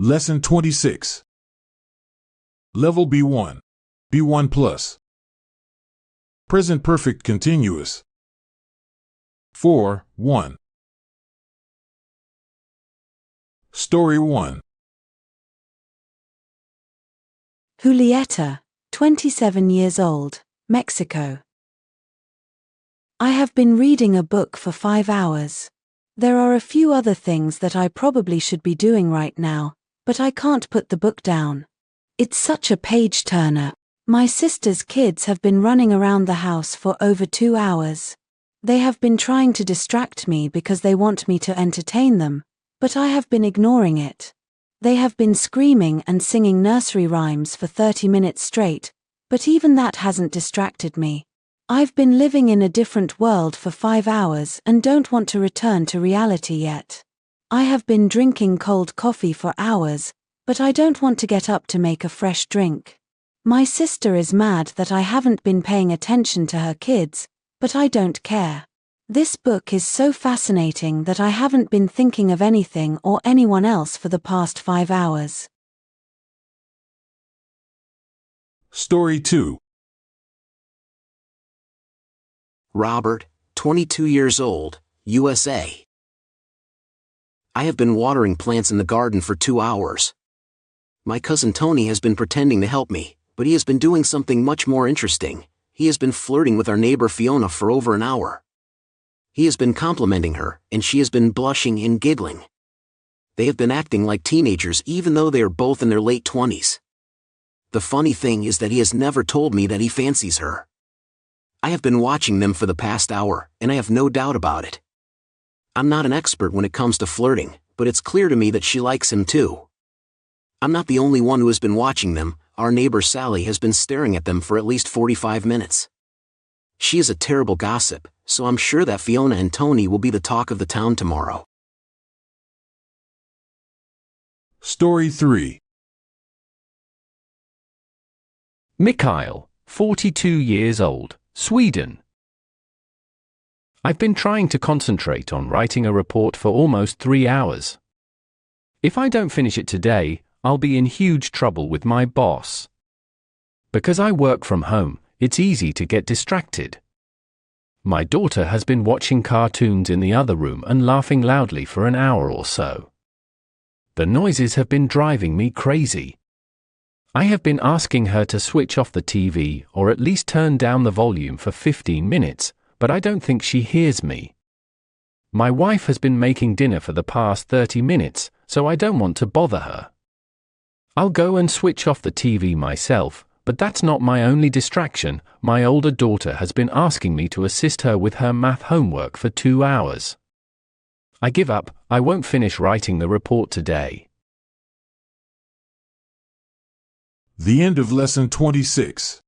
Lesson 26. Level B1. B1 plus. Present perfect continuous. 4-1. Story 1. Julieta, 27 years old, Mexico. I have been reading a book for 5 hours. There are a few other things that I probably should be doing right now, but I can't put the book down. It's such a page-turner. My sister's kids have been running around the house for over 2 hours. They have been trying to distract me because they want me to entertain them, but I have been ignoring it. They have been screaming and singing nursery rhymes for 30 minutes straight, but even that hasn't distracted me. I've been living in a different world for 5 hours and don't want to return to reality yet. I have been drinking cold coffee for hours, but I don't want to get up to make a fresh drink. My sister is mad that I haven't been paying attention to her kids, but I don't care. This book is so fascinating that I haven't been thinking of anything or anyone else for the past 5 hours. Story 2. Robert, 22 years old, USA. I have been watering plants in the garden for 2 hours. My cousin Tony has been pretending to help me, but he has been doing something much more interesting. He has been flirting with our neighbor Fiona for over an hour. He has been complimenting her, and she has been blushing and giggling. They have been acting like teenagers even though they are both in their late 20s. The funny thing is that he has never told me that he fancies her. I have been watching them for the past hour, and I have no doubt about it. I'm not an expert when it comes to flirting, but it's clear to me that she likes him too. I'm not the only one who has been watching them. Our neighbor Sally has been staring at them for at least 45 minutes. She is a terrible gossip, so I'm sure that Fiona and Tony will be the talk of the town tomorrow. Story 3. Mikhail, 42 years old, Sweden. I've been trying to concentrate on writing a report for almost 3 hours. If I don't finish it today, I'll be in huge trouble with my boss. Because I work from home, it's easy to get distracted. My daughter has been watching cartoons in the other room and laughing loudly for an hour or so. The noises have been driving me crazy. I have been asking her to switch off the TV or at least turn down the volume for 15 minutes, but I don't think she hears me. My wife has been making dinner for the past 30 minutes, so I don't want to bother her. I'll go and switch off the TV myself, but that's not my only distraction. My older daughter has been asking me to assist her with her math homework for 2 hours. I give up. I won't finish writing the report today. The end of Lesson 26.